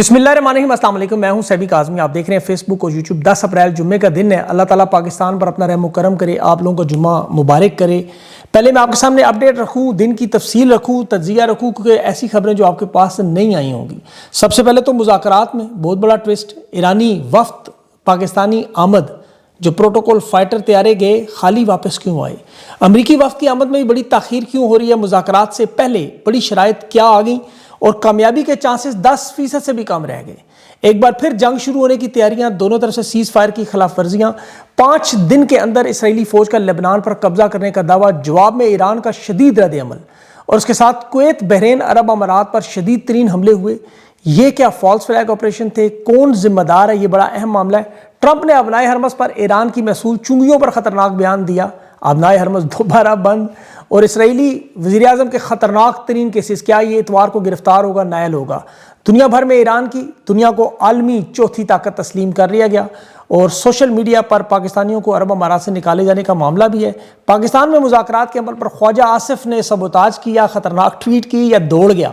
بسم اللہ الرحمن الرحیم، السلام علیکم۔ میں ہوں سیبی کاظمی، آپ دیکھ رہے ہیں فیس بک اور یوٹیوب۔ 10 اپریل جمعے کا دن ہے۔ اللہ تعالیٰ پاکستان پر اپنا رحم و کرم کرے، آپ لوگوں کو جمعہ مبارک کرے۔ پہلے میں آپ کے سامنے اپڈیٹ رکھوں، دن کی تفصیل رکھوں، تجزیہ رکھوں، کیونکہ ایسی خبریں جو آپ کے پاس نہیں آئی ہوں گی۔ سب سے پہلے تو مذاکرات میں بہت بڑا ٹوسٹ، ایرانی وفد پاکستانی آمد، جو پروٹوکول فائٹر طیارے گئے، خالی واپس کیوں آئے؟ امریکی وفد کی آمد میں بڑی تاخیر کیوں ہو رہی ہے؟ مذاکرات سے پہلے بڑی شرائط کیا آ گئیں اور کامیابی کے چانسز 10% سے بھی کم رہ گئے؟ ایک بار پھر جنگ شروع ہونے کی تیاریاں، دونوں طرف سے سیز فائر کی خلاف ورزیاں، 5 دن کے اندر اسرائیلی فوج کا لبنان پر قبضہ کرنے کا دعویٰ، جواب میں ایران کا شدید رد عمل، اور اس کے ساتھ کویت، بحرین، عرب امارات پر شدید ترین حملے ہوئے۔ یہ کیا فالس فلیگ آپریشن تھے؟ کون ذمہ دار ہے؟ یہ بڑا اہم معاملہ ہے۔ ٹرمپ نے ابنائے حرمز پر ایران کی محصول چنگیوں پر خطرناک بیان دیا، ابنائے حرمز دوبارہ بند، اور اسرائیلی وزیراعظم کے خطرناک ترین کیسز، کیا یہ اتوار کو گرفتار ہوگا، نائل ہوگا؟ دنیا بھر میں ایران کی دنیا کو عالمی چوتھی طاقت تسلیم کر لیا گیا، اور سوشل میڈیا پر پاکستانیوں کو عرب امارات سے نکالے جانے کا معاملہ بھی ہے۔ پاکستان میں مذاکرات کے عمل پر خواجہ آصف نے سبوتاج کیا، خطرناک ٹویٹ کی یا دوڑ گیا؟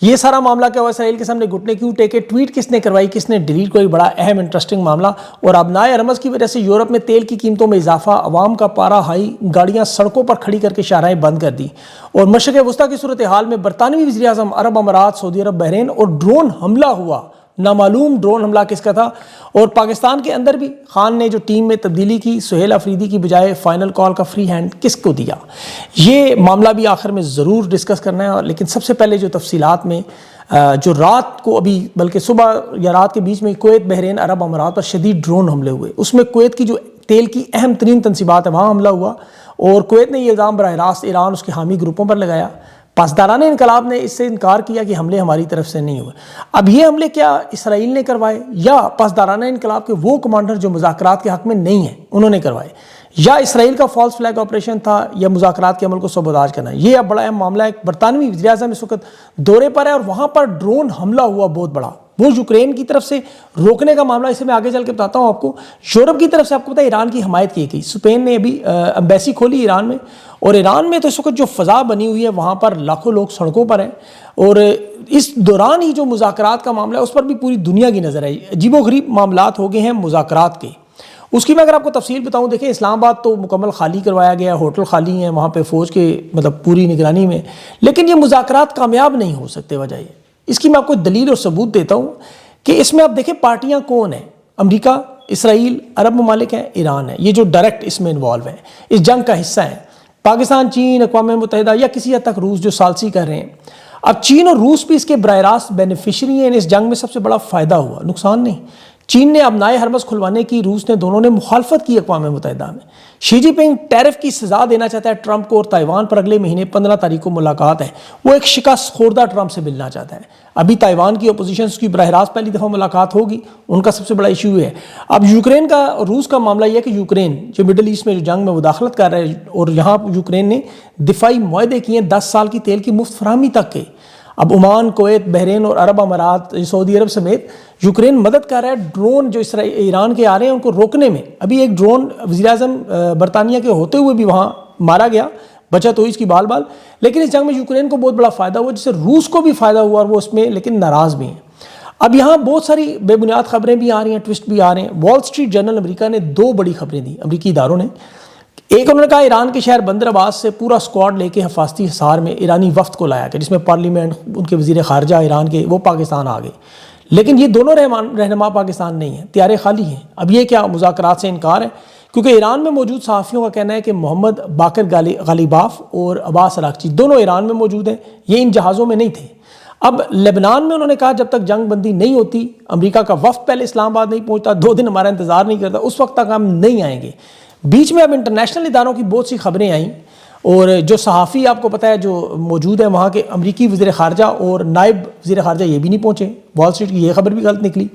یہ سارا معاملہ کیا ہوا؟ اسرائیل کے سامنے گھٹنے کیوں ٹیکے؟ ٹویٹ کس نے کروائی، کس نے ڈیلیٹ کوئی؟ بڑا اہم انٹرسٹنگ معاملہ۔ اور ابنائے حرمز کی وجہ سے یورپ میں تیل کی قیمتوں میں اضافہ، عوام کا پارا ہائی، گاڑیاں سڑکوں پر کھڑی کر کے شاہراہیں بند کر دی، اور مشرق وسطیٰ کی صورتحال میں برطانوی وزیراعظم، عرب امارات، سعودی عرب، بحرین، اور ڈرون حملہ ہوا، نامعلوم ڈرون حملہ کس کا تھا؟ اور پاکستان کے اندر بھی خان نے جو ٹیم میں تبدیلی کی، سہیل افریدی کی بجائے فائنل کال کا فری ہینڈ کس کو دیا؟ یہ معاملہ بھی آخر میں ضرور ڈسکس کرنا ہے۔ لیکن سب سے پہلے جو تفصیلات میں جو رات کو، ابھی بلکہ صبح یا رات کے بیچ میں کویت، بحرین، عرب امارات پر شدید ڈرون حملے ہوئے، اس میں کویت کی جو تیل کی اہم ترین تنصیبات ہے وہاں حملہ ہوا، اور کویت نے یہ الزام براہ راست ایران اس کے حامی گروپوں پر لگایا۔ پاسداران انقلاب نے اس سے انکار کیا کہ حملے ہماری طرف سے نہیں ہوئے۔ اب یہ حملے کیا اسرائیل نے کروائے، یا پاسداران انقلاب کے وہ کمانڈر جو مذاکرات کے حق میں نہیں ہیں انہوں نے کروائے، یا اسرائیل کا فالس فلیگ آپریشن تھا، یا مذاکرات کے عمل کو سبوتاج کرنا ہے؟ یہ اب بڑا اہم معاملہ ہے۔ برطانوی وزیراعظم اس وقت دورے پر ہے، اور وہاں پر ڈرون حملہ ہوا بہت بڑا، وہ یوکرین کی طرف سے روکنے کا معاملہ، اسے میں آگے چل کے بتاتا ہوں آپ کو۔ یورپ کی طرف سے آپ کو پتہ ہے ایران کی حمایت کی گئی، اسپین نے ابھی ایمبیسی کھولی ایران میں، اور ایران میں تو اس وقت جو فضا بنی ہوئی ہے وہاں پر لاکھوں لوگ سڑکوں پر ہیں، اور اس دوران ہی جو مذاکرات کا معاملہ ہے اس پر بھی پوری دنیا کی نظر ہے۔ عجیب و غریب معاملات ہو گئے ہیں مذاکرات کے۔ اس کی میں اگر آپ کو تفصیل بتاؤں، دیکھیں اسلام آباد تو مکمل خالی کروایا گیا، ہوٹل خالی ہیں وہاں پہ فوج کے پوری نگرانی میں، لیکن یہ مذاکرات کامیاب نہیں ہو سکتے۔ وجہ یہ اس کی میں آپ کو دلیل اور ثبوت دیتا ہوں کہ اس میں آپ دیکھیں پارٹیاں کون ہیں، امریکہ، اسرائیل، عرب ممالک ہیں، ایران ہے، یہ جو ڈائریکٹ اس میں انوالو ہیں، اس جنگ کا حصہ ہیں۔ پاکستان، چین، اقوام متحدہ، یا کسی حد تک روس جو ثالثی کر رہے ہیں۔ اب چین اور روس بھی اس کے براہ راست بینیفیشری ہیں، اس جنگ میں سب سے بڑا فائدہ ہوا، نقصان نہیں۔ چین نے ابنائے حرمز کھلوانے کی، روس نے، دونوں نے مخالفت کی اقوام متحدہ میں۔ شی جی پنگ ٹیرف کی سزا دینا چاہتا ہے ٹرمپ کو، اور تائیوان پر اگلے مہینے 15 تاریخ کو ملاقات ہے۔ وہ ایک شکست خوردہ ٹرمپ سے ملنا چاہتا ہے۔ ابھی تائیوان کی اپوزیشنز کی براہ راست پہلی دفعہ ملاقات ہوگی، ان کا سب سے بڑا ایشو ہے۔ اب یوکرین کا، روس کا معاملہ یہ ہے کہ یوکرین جو مڈل ایسٹ میں جو جنگ میں مداخلت کر رہا ہے، اور یہاں یوکرین نے دفاعی معاہدے کیے ہیں 10 سال کی تیل کی مفت فراہمی تک کے۔ اب عمان، کویت، بحرین اور عرب امارات، سعودی عرب سمیت یوکرین مدد کر رہا ہے ڈرون جو ایران کے آ رہے ہیں ان کو روکنے میں۔ ابھی ایک ڈرون وزیراعظم برطانیہ کے ہوتے ہوئے بھی وہاں مارا گیا، بچت ہوئی اس کی بال بال، لیکن اس جنگ میں یوکرین کو بہت بڑا فائدہ ہوا، جس سے روس کو بھی فائدہ ہوا، اور وہ اس میں لیکن ناراض بھی ہیں۔ اب یہاں بہت ساری بے بنیاد خبریں بھی آ رہی ہیں، ٹوسٹ بھی آ رہے ہیں۔ وال اسٹریٹ جرنل امریکہ نے 2 بڑی خبریں دی، امریکی اداروں نے۔ ایک انہوں نے کہا ایران کے شہر بندر عباس سے پورا اسکواڈ لے کے حفاظتی حصار میں ایرانی وفد کو لایا گیا، جس میں پارلیمنٹ، ان کے وزیر خارجہ ایران کے، وہ پاکستان آ گئے، لیکن یہ دونوں رہنما پاکستان نہیں ہیں، طیارے خالی ہیں۔ اب یہ کیا مذاکرات سے انکار ہے؟ کیونکہ ایران میں موجود صحافیوں کا کہنا ہے کہ محمد باقر غالیباف اور عباس اراغچی دونوں ایران میں موجود ہیں، یہ ان جہازوں میں نہیں تھے۔ اب لبنان میں انہوں نے کہا جب تک جنگ بندی نہیں ہوتی، امریکہ کا وفد پہلے اسلام آباد نہیں پہنچتا، 2 دن ہمارا انتظار نہیں کرتا، اس وقت تک ہم نہیں آئیں گے۔ بیچ میں اب انٹرنیشنل اداروں کی بہت سی خبریں آئیں، اور جو صحافی آپ کو پتہ ہے جو موجود ہیں وہاں کے، امریکی وزیر خارجہ اور نائب وزیر خارجہ یہ بھی نہیں پہنچے، وال اسٹریٹ کی یہ خبر بھی غلط نکلی۔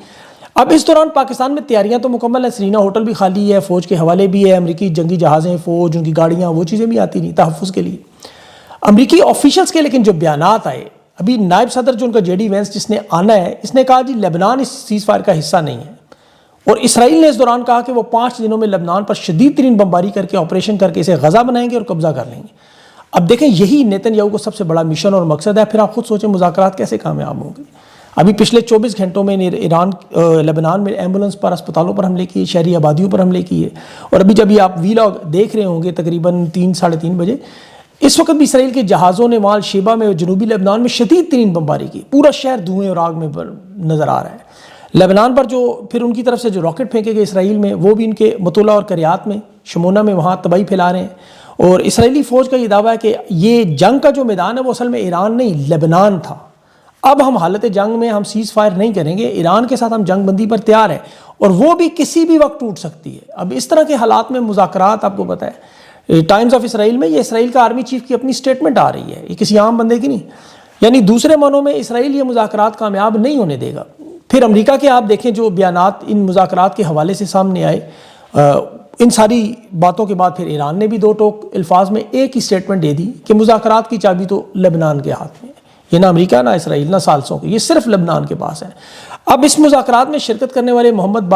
اب اس دوران پاکستان میں تیاریاں تو مکمل ہیں، سرینا ہوٹل بھی خالی ہے، فوج کے حوالے بھی ہے، امریکی جنگی جہازیں، فوج، ان کی گاڑیاں، وہ چیزیں بھی آتی نہیں تحفظ کے لیے امریکی آفیشلز کے۔ لیکن جو بیانات آئے، ابھی نائب صدر جو ان کا جے ڈی وینس جس نے آنا ہے، اس نے کہا جی لبنان اس سیز فائر کا حصہ نہیں ہے، اور اسرائیل نے اس دوران کہا کہ وہ 5 دنوں میں لبنان پر شدید ترین بمباری کر کے، آپریشن کر کے اسے غزہ بنائیں گے اور قبضہ کر لیں گے۔ اب دیکھیں یہی نیتن یاہو کو سب سے بڑا مشن اور مقصد ہے، پھر آپ خود سوچیں مذاکرات کیسے کامیاب ہوں گے۔ ابھی پچھلے 24 گھنٹوں میں ایران لبنان میں ایمبولنس پر، اسپتالوں پر حملے کیے، شہری آبادیوں پر حملے کیے، اور ابھی جب یہ آپ ویلاگ دیکھ رہے ہوں گے تقریباً 3 ساڑھے 3 بجے، اس وقت بھی اسرائیل کے جہازوں نے وہاں شیبہ میں جنوبی لبنان میں شدید ترین بمباری کی، پورا شہر دھوئیں اور آگ میں نظر آ رہا ہے۔ لبنان پر جو پھر ان کی طرف سے جو راکٹ پھینکے گئے اسرائیل میں، وہ بھی ان کے مطلع اور کریات میں، شمونہ میں وہاں تباہی پھیلا رہے ہیں۔ اور اسرائیلی فوج کا یہ دعویٰ ہے کہ یہ جنگ کا جو میدان ہے وہ اصل میں ایران نہیں لبنان تھا، اب ہم حالت جنگ میں ہم سیز فائر نہیں کریں گے، ایران کے ساتھ ہم جنگ بندی پر تیار ہیں، اور وہ بھی کسی بھی وقت ٹوٹ سکتی ہے۔ اب اس طرح کے حالات میں مذاکرات، آپ کو پتہ ہے ٹائمز آف اسرائیل میں، یہ اسرائیل کا آرمی چیف کی اپنی سٹیٹمنٹ آ رہی ہے، یہ کسی عام بندے کی نہیں، یعنی دوسرے معنوں میں اسرائیل یہ مذاکرات کامیاب نہیں ہونے دے گا۔ پھر امریکہ کے آپ دیکھیں جو بیانات ان مذاکرات کے حوالے سے سامنے آئے، ان ساری باتوں کے بعد پھر ایران نے بھی دو ٹوک الفاظ میں ایک ہی سٹیٹمنٹ دے دی کہ مذاکرات کی چابی تو لبنان کے ہاتھ میں ہے، یہ نہ امریکہ نہ اسرائیل نہ ثالثوں کے، یہ صرف لبنان کے پاس ہے۔ اب اس مذاکرات میں شرکت کرنے والے محمد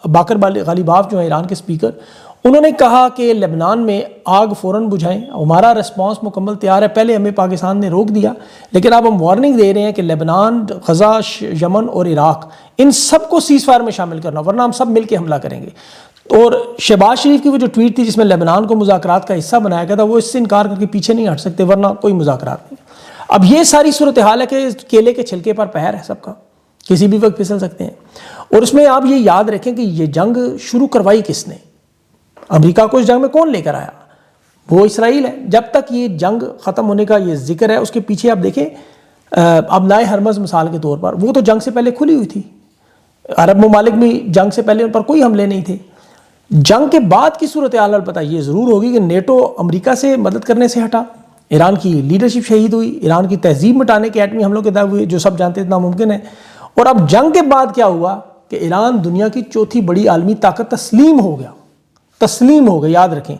باقر غالیباف جو ہیں ایران کے سپیکر، انہوں نے کہا کہ لبنان میں آگ فوراً بجھائیں، ہمارا ریسپانس مکمل تیار ہے، پہلے ہمیں پاکستان نے روک دیا لیکن اب ہم وارننگ دے رہے ہیں کہ لبنان، غزہ، یمن اور عراق، ان سب کو سیز فائر میں شامل کرنا، ورنہ ہم سب مل کے حملہ کریں گے۔ اور شہباز شریف کی وہ جو ٹویٹ تھی جس میں لبنان کو مذاکرات کا حصہ بنایا گیا تھا، وہ اس سے انکار کر کے پیچھے نہیں ہٹ سکتے، ورنہ کوئی مذاکرات نہیں۔ اب یہ ساری صورتحال ہے کہ کیلے کے چھلکے پر پہر ہے سب کا، کسی بھی وقت پھسل سکتے ہیں۔ اور اس میں آپ یہ یاد رکھیں کہ یہ جنگ شروع کروائی کس نے؟ امریکہ کو اس جنگ میں کون لے کر آیا؟ وہ اسرائیل ہے۔ جب تک یہ جنگ ختم ہونے کا یہ ذکر ہے، اس کے پیچھے آپ دیکھیں ابنائے ہرمز مثال کے طور پر، وہ تو جنگ سے پہلے کھلی ہوئی تھی، عرب ممالک بھی جنگ سے پہلے ان پر کوئی حملے نہیں تھے۔ جنگ کے بعد کی صورتحال البتہ یہ ضرور ہوگی کہ نیٹو امریکہ سے مدد کرنے سے ہٹا، ایران کی لیڈرشپ شہید ہوئی، ایران کی تہذیب مٹانے کے ایٹمی حملوں کے دعوے ہوئے جو سب جانتے تھے ناممکن ہے۔ اور اب جنگ کے بعد کیا ہوا کہ ایران دنیا کی چوتھی بڑی عالمی طاقت تسلیم ہو گیا، یاد رکھیں۔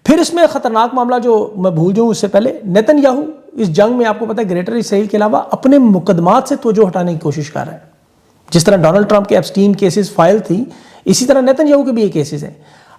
پھر اس میں خطرناک معاملہ جو میں بھول جاؤں اس سے پہلے، نیتن یاہو اس جنگ میں آپ کو پتہ ہے گریٹر اسرائیل کے علاوہ اپنے مقدمات سے توجہ ہٹانے کی کوشش کر رہا ہے۔ جس طرح ڈونلڈ ٹرمپ کے ایپسٹین کیسز فائل تھی، اسی طرح نیتن یاہو کے بھی یہ کیسز ہیں۔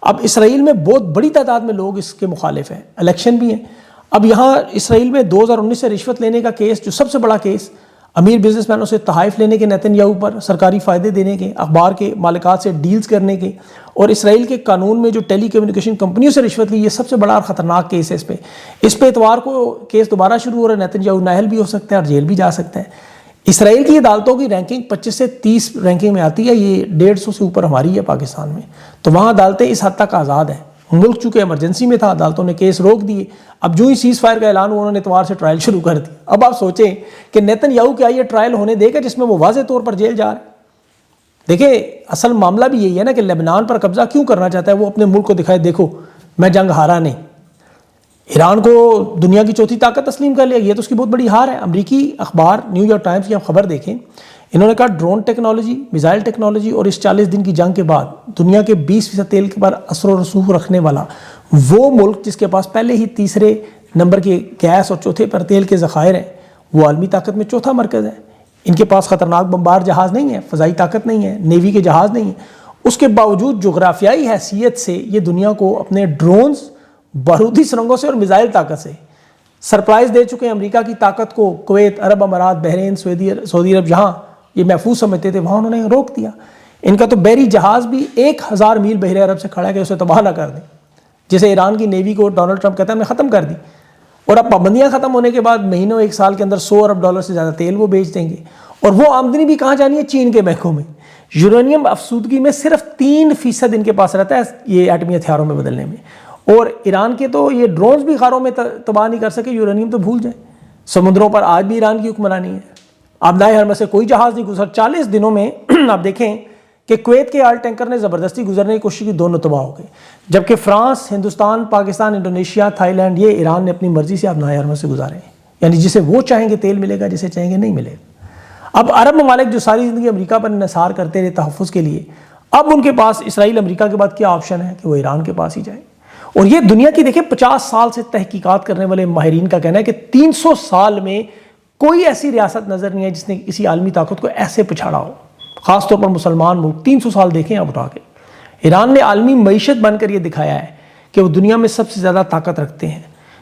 اب اسرائیل میں بہت بڑی تعداد میں لوگ اس کے مخالف ہیں، الیکشن بھی ہیں۔ اب یہاں اسرائیل میں 2019 سے رشوت لینے کا کیس، جو سب سے بڑا کیس، امیر بزنس مینوں سے تحائف لینے کے نیتن یاہو پر، سرکاری فائدے دینے کے، اخبار کے مالکات سے ڈیلز کرنے کے، اور اسرائیل کے قانون میں جو ٹیلی کمیونیکیشن کمپنیوں سے رشوت لی، یہ سب سے بڑا اور خطرناک کیس ہے۔ اس پہ اتوار کو کیس دوبارہ شروع ہو رہا ہے، نیتن یاہو نااہل بھی ہو سکتے ہیں اور جیل بھی جا سکتے ہیں۔ اسرائیل کی عدالتوں کی رینکنگ 25 سے 30 رینکنگ میں آتی ہے، یہ 150 سے اوپر ہماری ہے پاکستان میں، تو وہاں عدالتیں اس حد تک آزاد ہیں۔ ملک چونکہ ایمرجنسی میں تھا، عدالتوں نے کیس روک دیے، اب جو ہی سیز فائر کا اعلان ہوا انہوں نے اتوار سے ٹرائل شروع کر دی۔ اب آپ سوچیں کہ نیتن یاہو کیا یہ ٹرائل ہونے دے گا جس میں وہ واضح طور پر جیل جا رہا ہے؟ دیکھیں اصل معاملہ بھی یہی ہے نا کہ لبنان پر قبضہ کیوں کرنا چاہتا ہے؟ وہ اپنے ملک کو دکھائے دیکھو میں جنگ ہارا نہیں، ایران کو دنیا کی چوتھی طاقت تسلیم کر لیا، یہ تو اس کی بہت بڑی ہار ہے۔ امریکی اخبار نیو یارک ٹائمز کی آپ خبر دیکھیں، انہوں نے کہا ڈرون ٹیکنالوجی، میزائل ٹیکنالوجی اور اس 40 دن کی جنگ کے بعد دنیا کے 20% تیل پر اثر و رسوخ رکھنے والا وہ ملک جس کے پاس پہلے ہی تیسرے نمبر کے گیس اور چوتھے پر تیل کے ذخائر ہیں، وہ عالمی طاقت میں چوتھا مرکز ہے۔ ان کے پاس خطرناک بمبار جہاز نہیں ہے، فضائی طاقت نہیں ہے، نیوی کے جہاز نہیں ہیں، اس کے باوجود جغرافیائی حیثیت سے یہ دنیا کو اپنے ڈرونز، بارودی سرنگوں سے اور میزائل طاقت سے سرپرائز دے چکے ہیں۔ امریکہ کی طاقت کو کویت، عرب امارات، بحرین، سعودی عرب جہاں یہ محفوظ سمجھتے تھے وہاں انہوں نے روک دیا۔ ان کا تو بحری جہاز بھی 1000 میل بحر عرب سے کھڑا ہے کہ اسے تباہ نہ کر دیں، جسے ایران کی نیوی کو ڈونلڈ ٹرمپ کہتا ہے ہم نے ختم کر دی، اور اب پابندیاں ختم ہونے کے بعد مہینوں ایک سال کے اندر $100 ارب سے زیادہ تیل وہ بیچ دیں گے، اور وہ آمدنی بھی کہاں جانی ہے؟ چین کے بینکوں میں۔ یورینیم افسودگی میں صرف 3% ان کے پاس رہتا ہے یہ ایٹمی ہتھیاروں میں بدلنے میں، اور ایران کے تو یہ ڈرونز بھی غاروں میں تباہ نہیں کر سکے، یورینیم تو بھول جائیں۔ سمندروں پر آج بھی ایران کی حکمرانی ہے، آبنائے ہرمز سے کوئی جہاز نہیں گزر۔ 40 دنوں میں آپ دیکھیں کہ کویت کے آل ٹینکر نے زبردستی گزرنے کی کوشش کی، دونوں تباہ ہو گئے، جبکہ France, Hindustan, Pakistan, Indonesia, Thailand, یہ ایران نے اپنی مرضی سے آبنائے ہرمز سے گزارے ہیں، یعنی جسے وہ چاہیں گے تیل ملے گا، جسے چاہیں گے نہیں ملے گا۔ اب عرب ممالک جو ساری زندگی امریکہ پر انحصار کرتے رہے تحفظ کے لیے، اب ان کے پاس اسرائیل امریکہ کے بعد کیا آپشن ہے کہ وہ ایران کے پاس ہی جائیں۔ اور یہ دنیا کی دیکھیں 50 سال سے تحقیقات کرنے والے ماہرین کا کہنا ہے کہ 300 سال میں کوئی ایسی ریاست نظر نہیں ہے جس نے کسی عالمی طاقت کو ایسے پچھاڑا ہو، خاص طور پر مسلمان ملک۔ 300 سال دیکھیں اب اٹھا کے، ایران نے عالمی معیشت بن کر یہ دکھایا ہے کہ وہ دنیا میں سب سے زیادہ طاقت رکھتے ہیں،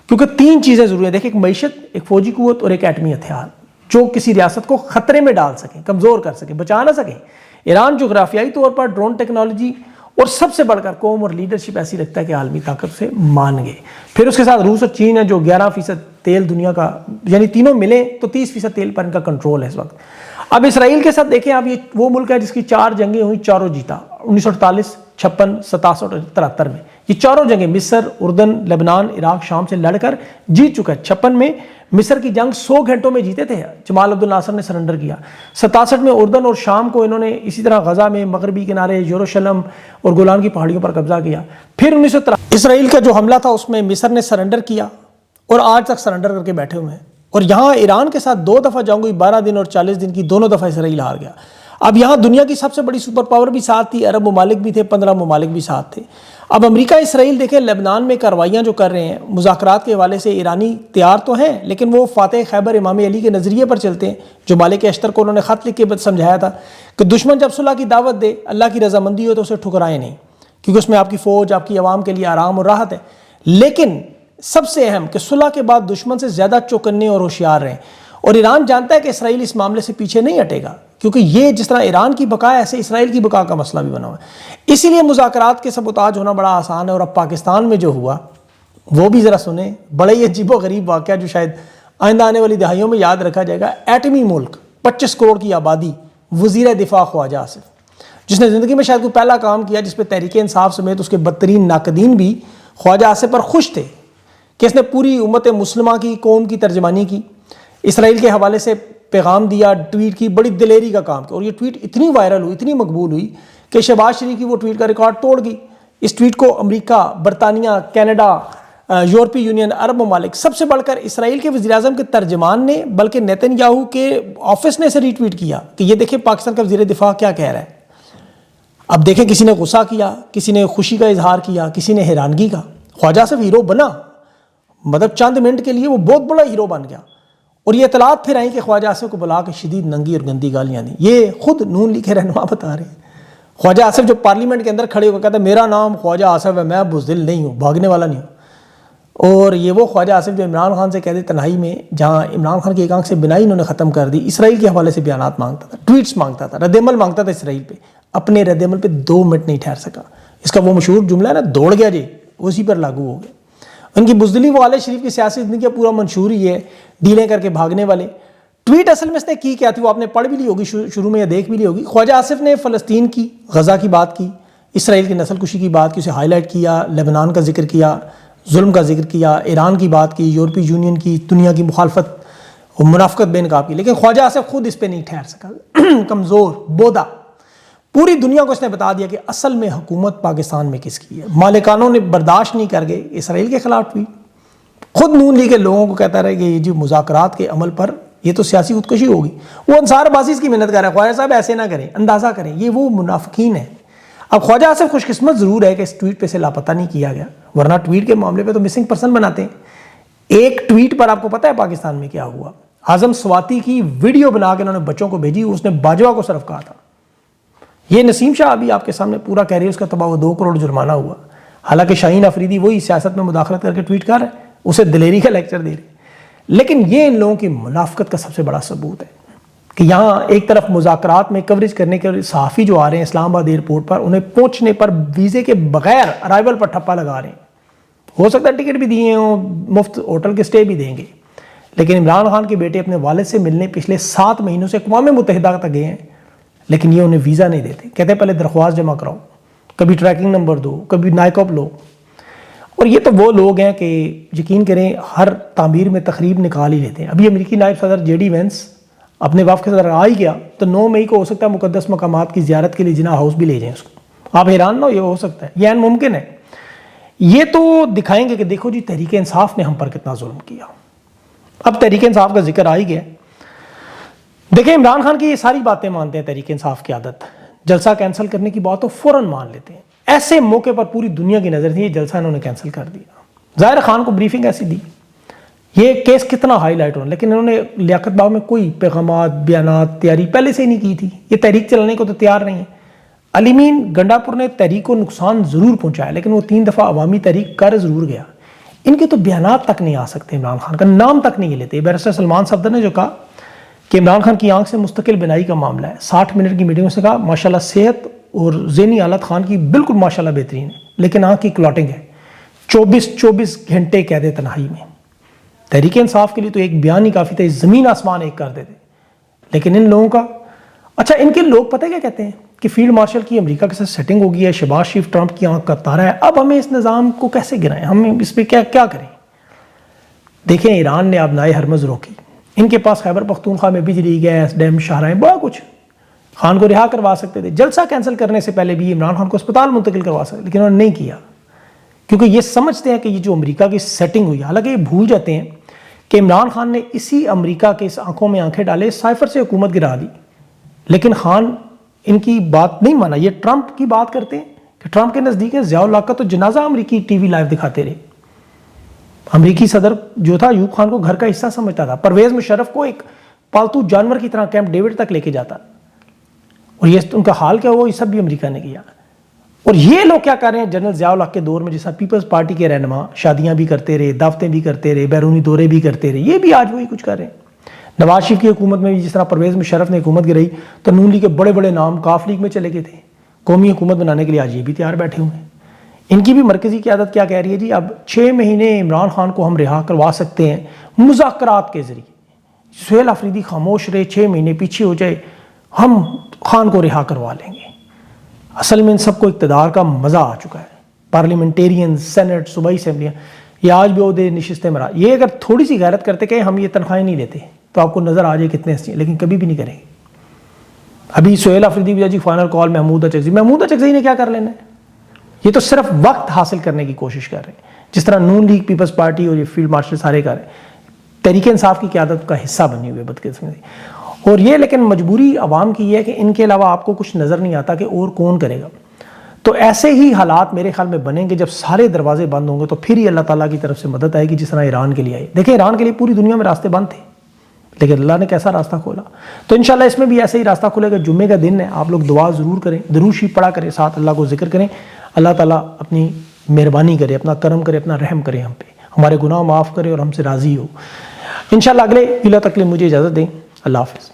کیونکہ 3 چیزیں ضروری ہیں۔ دیکھیں ایک معیشت، ایک فوجی قوت اور ایک ایٹمی ہتھیار۔ جو کسی ریاست کو خطرے میں ڈال سکیں، کمزور کر سکیں، بچا نہ سکیں۔ ایران جغرافیائی طور پر ڈرون ٹیکنالوجی اور سب سے بڑھ کر قوم اور لیڈرشپ ایسی لگتا ہے کہ عالمی طاقت سے مان گئے۔ پھر اس کے ساتھ روس اور چین ہے جو 11% تیل دنیا کا، یعنی تینوں ملیں تو 30% تیل پر ان کا کنٹرول ہے اس وقت۔ اب اسرائیل کے ساتھ دیکھیں، اب یہ وہ ملک ہے جس کی 4 جنگیں ہوئی، چاروں جیتا، 1948، 56، 67 اور 73 میں۔ یہ چاروں جنگیں مصر، اردن، لبنان، عراق، شام سے لڑ کر جیت چکا ہے۔ 56 میں مصر کی جنگ 100 گھنٹوں میں جیتے تھے، جمال عبد الناصر نے سرنڈر کیا۔ 67 میں اردن اور شام کو انہوں نے، اسی طرح غزہ میں، مغربی کنارے، یروشلم اور گولان کی پہاڑیوں پر قبضہ کیا۔ پھر 1973 اسرائیل کا جو حملہ تھا اس میں مصر نے سرنڈر کیا اور آج تک سرنڈر کر کے بیٹھے ہوئے ہیں۔ اور یہاں ایران کے ساتھ 2 دفعہ جنگ ہوئی، 12 دن اور 40 دن کی، دونوں دفعہ اسرائیل ہار گیا۔ اب یہاں دنیا کی سب سے بڑی سپر پاور بھی ساتھ تھی، عرب ممالک بھی تھے، 15 ممالک بھی ساتھ تھے۔ اب امریکہ اسرائیل دیکھیں لبنان میں کارروائیاں جو کر رہے ہیں، مذاکرات کے حوالے سے ایرانی تیار تو ہیں لیکن وہ فاتح خیبر امام علی کے نظریے پر چلتے ہیں، جو مالک اشتر کو انہوں نے خط لکھ کے سمجھایا تھا کہ دشمن جب صلح کی دعوت دے، اللہ کی رضامندی ہو تو اسے ٹھکرائیں نہیں، کیونکہ اس میں آپ کی فوج، آپ کی عوام کے لیے آرام اور راحت ہے۔ لیکن سب سے اہم کہ صلح کے بعد دشمن سے زیادہ چوکنے اور ہوشیار رہیں۔ اور ایران جانتا ہے کہ اسرائیل اس معاملے سے پیچھے نہیں ہٹے گا، کیونکہ یہ جس طرح ایران کی بقا ہے ایسے اسرائیل کی بقا کا مسئلہ بھی بنا ہوا ہے۔ اسی لیے مذاکرات کے سبوتاج ہونا بڑا آسان ہے۔ اور اب پاکستان میں جو ہوا وہ بھی ذرا سنیں، بڑا ہی عجیب و غریب واقعہ جو شاید آئندہ آنے والی دہائیوں میں یاد رکھا جائے گا۔ ایٹمی ملک، 25 کروڑ کی آبادی، وزیر دفاع خواجہ آصف، جس نے زندگی میں شاید کوئی پہلا کام کیا جس پہ تحریک انصاف سمیت اس کے بدترین ناقدین بھی خواجہ آصف پر خوش تھے کہ اس نے پوری امت مسلمہ کی، قوم کی ترجمانی کی، اسرائیل کے حوالے سے پیغام دیا، ٹویٹ کی، بڑی دلیری کا کام کیا۔ اور یہ ٹویٹ اتنی وائرل ہوئی، اتنی مقبول ہوئی کہ شہباز شریف کی وہ ٹویٹ کا ریکارڈ توڑ گئی۔ اس ٹویٹ کو امریکہ، برطانیہ، کینیڈا، یورپی یونین، عرب ممالک، سب سے بڑھ کر اسرائیل کے وزیر اعظم کے ترجمان نے، بلکہ نیتن یاہو کے آفس نے اسے ری ٹویٹ کیا کہ یہ دیکھیں پاکستان کا وزیر دفاع کیا کہہ رہا ہے۔ اب دیکھیں کسی نے غصہ کیا، کسی نے خوشی کا اظہار کیا، کسی نے حیرانگی کا۔ خواجہ آصف ہیرو بنا، مطلب چند منٹ کے لیے وہ بہت بڑا ہیرو بن گیا۔ اور یہ اطلاعات پھر آئیں کہ خواجہ آصف کو بلا کے شدید ننگی اور گندی گالیاں دیں۔ یہ خود نون لیگ کے رہنما بتا رہے ہیں۔ خواجہ آصف جو پارلیمنٹ کے اندر کھڑے ہو کر کہتا ہے میرا نام خواجہ آصف ہے، میں بزدل نہیں ہوں، بھاگنے والا نہیں ہوں۔ اور یہ وہ خواجہ آصف جو عمران خان سے کہتے تنہائی میں، جہاں عمران خان کی ایک آنکھ سے بینائی انہوں نے ختم کر دی، اسرائیل کے حوالے سے بیانات مانگتا تھا، ٹویٹس مانگتا تھا، رد عمل مانگتا تھا اسرائیل پہ، اپنے رد عمل پہ 2 منٹ نہیں ٹھہر سکا۔ اس کا وہ مشہور جملہ ہے نا، دوڑ گیا جی، اسی پر لاگو ہو گیا۔ ان کی بزدلی وہ آل شریف کی سیاسی زندگی کا پورا منشور ہی ہے، ڈیلیں کر کے بھاگنے والے۔ ٹویٹ اصل میں اس نے کی کیا تھی وہ آپ نے پڑھ بھی لی ہوگی شروع میں یا دیکھ بھی لی ہوگی۔ خواجہ آصف نے فلسطین کی، غزہ کی بات کی، اسرائیل کی نسل کشی کی بات کی، اسے ہائی لائٹ کیا، لبنان کا ذکر کیا، ظلم کا ذکر کیا، ایران کی بات کی، یورپی یونین کی، دنیا کی مخالفت اور منافقت بے نقاب کی۔ لیکن خواجہ آصف خود اس پہ نہیں ٹھہر سکا، کمزور، بودا۔ پوری دنیا کو اس نے بتا دیا کہ اصل میں حکومت پاکستان میں کس کی ہے۔ مالکانوں نے برداشت نہیں کر گئے اسرائیل کے خلاف ٹویٹ۔ خود نون لیگ کے لوگوں کو کہتا رہے کہ یہ جو مذاکرات کے عمل پر یہ تو سیاسی خودکشی ہوگی، وہ انصار بازی کی محنت کر رہا ہے۔ خواجہ صاحب ایسے نہ کریں، اندازہ کریں، یہ وہ منافقین ہیں۔ اب خواجہ آصف خوش قسمت ضرور ہے کہ اس ٹویٹ پہ سے لاپتہ نہیں کیا گیا، ورنہ ٹویٹ کے معاملے پہ تو مسنگ پرسن بناتے ہیں۔ ایک ٹویٹ پر آپ کو پتہ ہے پاکستان میں کیا ہوا؟ اعظم سواتی کی ویڈیو بنا کے انہوں نے بچوں کو بھیجی، اس نے باجوہ کو صرف کہا تھا۔ یہ نسیم شاہ ابھی آپ کے سامنے پورا کہہ رہی ہے، اس کا تباہ 2 کروڑ جرمانہ ہوا، حالانکہ شاہین افریدی وہی سیاست میں مداخلت کر کے ٹویٹ کر رہے ہیں، اسے دلیری کا لیکچر دے رہے ہیں۔ لیکن یہ ان لوگوں کی منافقت کا سب سے بڑا ثبوت ہے کہ یہاں ایک طرف مذاکرات میں کوریج کرنے کے صحافی جو آ رہے ہیں اسلام آباد ایئرپورٹ پر، انہیں پہنچنے پر ویزے کے بغیر ارائیول پر ٹھپا لگا رہے ہیں۔ ہو سکتا ہے ٹکٹ بھی دیے ہوں، مفت ہوٹل کے سٹے بھی دیں گے، لیکن عمران خان کے بیٹے اپنے والد سے ملنے پچھلے 7 مہینوں سے اقوام متحدہ تک گئے ہیں، لیکن یہ انہیں ویزا نہیں دیتے، کہتے ہیں پہلے درخواست جمع کراؤ، کبھی ٹریکنگ نمبر دو، کبھی نائکوپ لو۔ اور یہ تو وہ لوگ ہیں کہ یقین کریں ہر تعمیر میں تقریب نکال ہی لیتے ہیں۔ ابھی امریکی نائب صدر جے ڈی وینس اپنے وفد کے ساتھ آ ہی گیا تو 9 مئی کو ہو سکتا ہے مقدس مقامات کی زیارت کے لیے جناح ہاؤس بھی لے جائیں اس کو۔ آپ حیران نہ ہو، یہ ہو سکتا ہے، یہ عین ممکن ہے۔ یہ تو دکھائیں گے کہ دیکھو جی تحریک انصاف نے ہم پر کتنا ظلم کیا۔ اب تحریک انصاف کا ذکر آ ہی گیا، دیکھیں عمران خان کی یہ ساری باتیں مانتے ہیں تحریک انصاف کی عادت، جلسہ کینسل کرنے کی بات تو فوراً مان لیتے ہیں۔ ایسے موقع پر پوری دنیا کی نظر تھی، یہ جلسہ انہوں نے کینسل کر دیا۔ ظاہر خان کو بریفنگ ایسی دی، یہ کیس کتنا ہائی لائٹ ہونا، لیکن انہوں نے لیاقت باغ میں کوئی پیغامات، بیانات تیاری پہلے سے ہی نہیں کی تھی۔ یہ تحریک چلانے کو تو تیار نہیں ہے۔ علی مین گنڈا پور نے تحریک کو نقصان ضرور پہنچایا، لیکن وہ 3 دفعہ عوامی تحریک کر ضرور گیا۔ ان کے تو بیانات تک نہیں آ سکتے، عمران خان کا نام تک نہیں لیتے۔ بیرسٹر سلمان صفدر نے جو کہا کہ عمران خان کی آنکھ سے مستقل بینائی کا معاملہ ہے. 60 منٹ کی میٹنگ سے کہا ماشاءاللہ صحت اور ذہنی حالت خان کی بالکل ماشاءاللہ بہترین ہے، لیکن آنکھ کی کلاٹنگ ہے. 24 گھنٹے قید تنہائی میں. تحریک انصاف کے لیے تو ایک بیان ہی کافی تھا، زمین آسمان ایک کر دیتے. لیکن ان لوگوں کا اچھا، ان کے لوگ پتہ کیا کہتے ہیں کہ فیلڈ مارشل کی امریکہ کے ساتھ سیٹنگ ہو گئی ہے، شہباز شریف ٹرمپ کی آنکھ کا تارا ہے، اب ہمیں اس نظام کو کیسے گرائیں، ہم اس پہ کیا کریں. دیکھیں ایران نے اب نائے ہرمز روکی، ان کے پاس خیبر پختونخوا میں بجلی، گیس، ڈیم، شاہراہیں، بڑا کچھ. خان کو رہا کروا سکتے تھے، جلسہ کینسل کرنے سے پہلے بھی عمران خان کو اسپتال منتقل کروا سکتے، لیکن انہوں نے نہیں کیا، کیونکہ یہ سمجھتے ہیں کہ یہ جو امریکہ کی سیٹنگ ہوئی، حالانکہ یہ بھول جاتے ہیں کہ عمران خان نے اسی امریکہ کے اس آنکھوں میں آنکھیں ڈالے سائفر سے حکومت گرا دی. لیکن خان ان کی بات نہیں مانا. یہ ٹرمپ کی بات کرتے ہیں کہ ٹرمپ کے نزدیک ہے ضیاء الحق کا تو جنازہ امریکی ٹی وی لائیو دکھاتے رہے. امریکی صدر جو تھا ایوب خان کو گھر کا حصہ سمجھتا تھا، پرویز مشرف کو ایک پالتو جانور کی طرح کیمپ ڈیوڈ تک لے کے جاتا، اور یہ ان کا حال کیا ہوا یہ سب بھی امریکہ نے کیا. اور یہ لوگ کیا کر رہے ہیں جنرل ضیاء الحق کے دور میں، جیسا پیپلز پارٹی کے رہنما شادیاں بھی کرتے رہے، دعوتیں بھی کرتے رہے، بیرونی دورے بھی کرتے رہے، یہ بھی آج وہی کچھ کر رہے ہیں. نواز شریف کی حکومت میں بھی جس طرح پرویز مشرف نے حکومت گرائی تو نون لیگ کے بڑے بڑے نام کاف لیگ میں چلے گئے تھے، قومی حکومت بنانے کے لیے آج یہ بھی تیار بیٹھے ہوئے ہیں. ان کی بھی مرکزی قیادت کیا کہہ رہی ہے جی اب 6 مہینے عمران خان کو ہم رہا کروا سکتے ہیں مذاکرات کے ذریعے. سہیل آفریدی خاموش رہے، 6 مہینے پیچھے ہو جائے، ہم خان کو رہا کروا لیں گے. اصل میں ان سب کو اقتدار کا مزہ آ چکا ہے. پارلیمنٹیرین، سینٹ، صوبائی اسمبلیاں، یہ آج بھی عہدے نشستیں مرا. یہ اگر تھوڑی سی غیرت کرتے کہ ہم یہ تنخواہیں نہیں لیتے تو آپ کو نظر آ جائے کتنے ہستی ہیں، لیکن کبھی بھی نہیں کریں گے. ابھی سہیل آفریدی بھی جی فائنل کال محمود اچکزئی نے کیا کر لینا ہے؟ یہ تو صرف وقت حاصل کرنے کی کوشش کر رہے ہیں، جس طرح نون لیگ، پیپلز پارٹی اور یہ فیلڈ مارشل سارے کر رہے ہیں، تحریک انصاف کی قیادت کا حصہ بنی ہوئی بدقسمتی. اور یہ لیکن مجبوری عوام کی یہ ہے کہ ان کے علاوہ آپ کو کچھ نظر نہیں آتا کہ اور کون کرے گا. تو ایسے ہی حالات میرے خیال میں بنیں گے جب سارے دروازے بند ہوں گے، تو پھر ہی اللہ تعالیٰ کی طرف سے مدد آئے گی، جس طرح ایران کے لیے آئی. دیکھیں ایران کے لیے پوری دنیا میں راستے بند تھے، لیکن اللہ نے کیسا راستہ کھولا. تو انشاءاللہ اس میں بھی ایسے ہی راستہ کھلے گا. جمعے کا دن ہے، آپ لوگ دعا ضرور کریں، درود شریف پڑھا کریں، ساتھ اللہ کو ذکر کریں. اللہ تعالیٰ اپنی مہربانی کرے، اپنا کرم کرے، اپنا رحم کرے ہم پہ، ہمارے گناہ معاف کرے اور ہم سے راضی ہو. انشاءاللہ اگلے ویلا تک کے لیے مجھے اجازت دیں. اللہ حافظ.